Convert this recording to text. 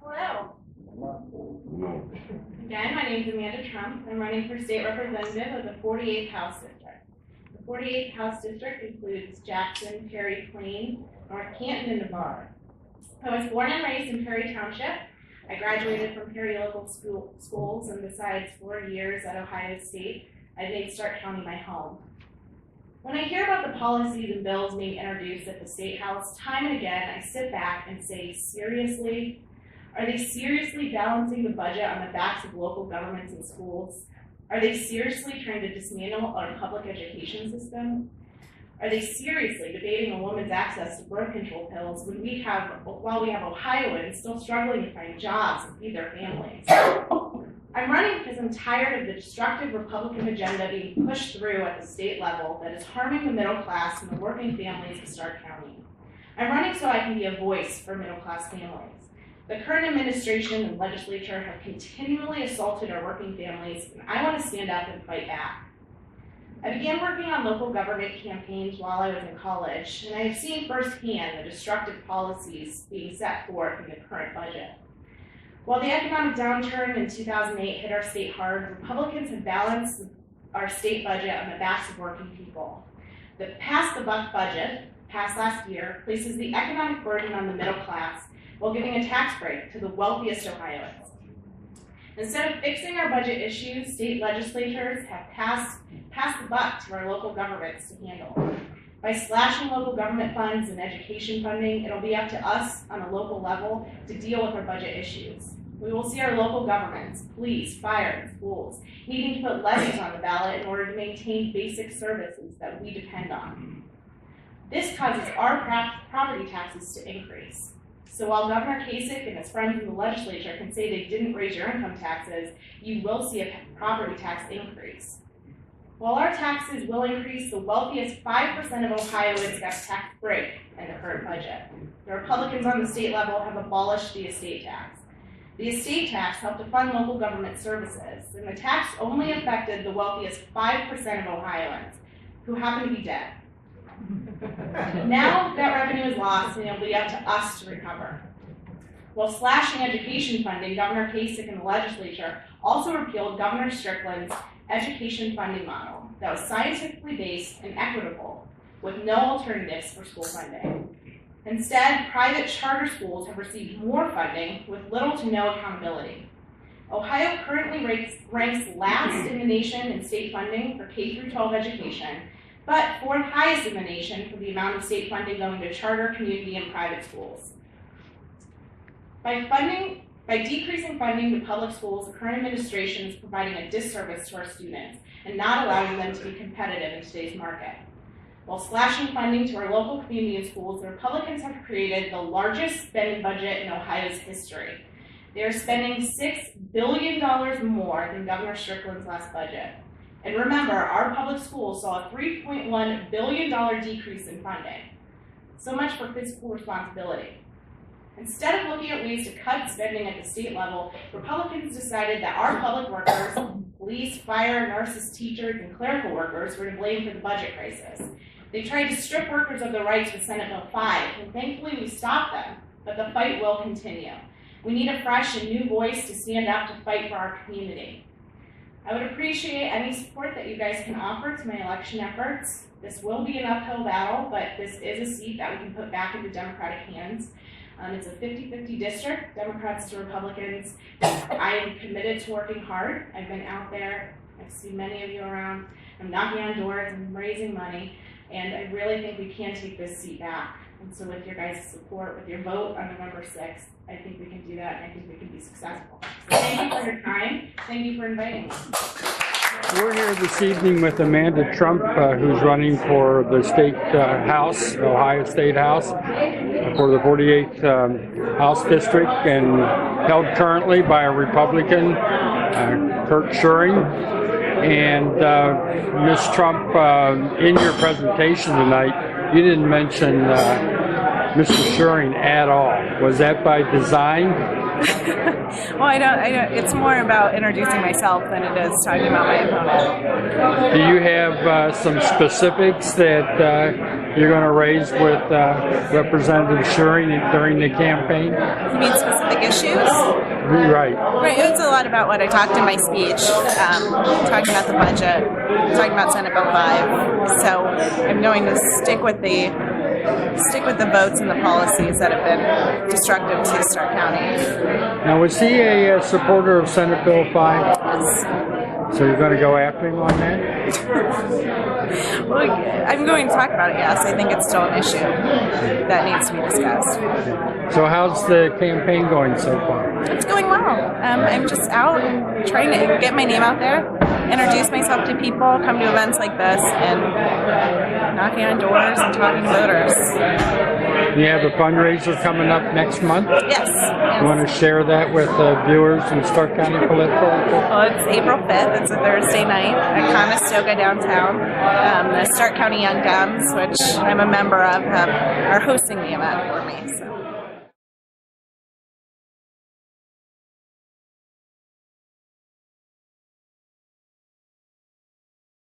Hello. Again, my name is Amanda Trump. I'm running for state representative of the 48th House District. The 48th House District includes Jackson, Perry, Plain, North Canton, and Navarre. I was born and raised in Perry Township. I graduated from Perry local schools, and besides 4 years at Ohio State, I made Stark County my home. When I hear about the policies and bills being introduced at the State House, time and again, I sit back and say, seriously? Are they seriously balancing the budget on the backs of local governments and schools? Are they seriously trying to dismantle our public education system? Are they seriously debating a woman's access to birth control pills while we have Ohioans still struggling to find jobs and feed their families? I'm running because I'm tired of the destructive Republican agenda being pushed through at the state level that is harming the middle class and the working families of Stark County. I'm running so I can be a voice for middle class families. The current administration and legislature have continually assaulted our working families, and I want to stand up and fight back. I began working on local government campaigns while I was in college, and I have seen firsthand the destructive policies being set forth in the current budget. While the economic downturn in 2008 hit our state hard, Republicans have balanced our state budget on the backs of working people. The Pass the Buck budget, passed last year, places the economic burden on the middle class while giving a tax break to the wealthiest Ohioans. Instead of fixing our budget issues, state legislatures have passed the buck to our local governments to handle. By slashing local government funds and education funding, it'll be up to us on a local level to deal with our budget issues. We will see our local governments, police, fire, and schools needing to put levies on the ballot in order to maintain basic services that we depend on. This causes our property taxes to increase. So while Governor Kasich and his friends in the legislature can say they didn't raise your income taxes, you will see a property tax increase. While our taxes will increase, the wealthiest 5% of Ohioans got a tax break in the current budget. The Republicans on the state level have abolished the estate tax. The estate tax helped to fund local government services, and the tax only affected the wealthiest 5% of Ohioans, who happen to be dead. Now that revenue is lost, and it'll be up to us to recover. While slashing education funding, Governor Kasich and the legislature also repealed Governor Strickland's education funding model that was scientifically based and equitable, with no alternatives for school funding. Instead, private charter schools have received more funding with little to no accountability. Ohio currently ranks last in the nation in state funding for K-12 education, but fourth highest in the nation for the amount of state funding going to charter, community, and private schools. By decreasing funding to public schools, the current administration is providing a disservice to our students and not allowing them to be competitive in today's market. While slashing funding to our local community and schools, the Republicans have created the largest spending budget in Ohio's history. They are spending $6 billion more than Governor Strickland's last budget. And remember, our public schools saw a $3.1 billion decrease in funding. So much for fiscal responsibility. Instead of looking at ways to cut spending at the state level, Republicans decided that our public workers, police, fire, nurses, teachers, and clerical workers were to blame for the budget crisis. They tried to strip workers of their rights with Senate Bill 5, and thankfully we stopped them, but the fight will continue. We need a fresh and new voice to stand up to fight for our community. I would appreciate any support that you guys can offer to my election efforts. This will be an uphill battle, but this is a seat that we can put back into Democratic hands. It's a 50-50 district, Democrats to Republicans. I am committed to working hard. I've been out there. I've seen many of you around. I'm knocking on doors. I'm raising money. And I really think we can take this seat back. And so with your guys' support, with your vote on November 6th, I think we can do that, and I think we can be successful. So thank you for your time. Thank you for inviting me. We're here this evening with Amanda Trump, who's running for the state House, Ohio State House, for the 48th House District, and held currently by a Republican, Kurt Schuring. And Ms. Trump, in your presentation tonight, you didn't mention Mr. Schuring at all. Was that by design? Well, I don't. It's more about introducing myself than it is talking about my opponent. Do you have some specifics that you're going to raise with Representative Schuring during the campaign? You mean specific issues? Right. Right, it's a lot about what I talked in my speech, talking about the budget, talking about Senate Bill 5. So I'm going to stick with the votes and the policies that have been destructive to Stark County. Now, was he a supporter of Senate Bill 5? Yes. So you're going to go after him on that? Well, I'm going to talk about it, yes. I think it's still an issue that needs to be discussed. So how's the campaign going so far? It's going well. I'm just out and trying to get my name out there, introduce myself to people, come to events like this, and knocking on doors and talking to voters. You have a fundraiser coming up next month? Yes. You want to share that with viewers in Stark County Political? Well, it's April 5th. It's a Thursday night at Conestoga downtown. The Stark County Young Dems, which I'm a member of, are hosting the event for me. So.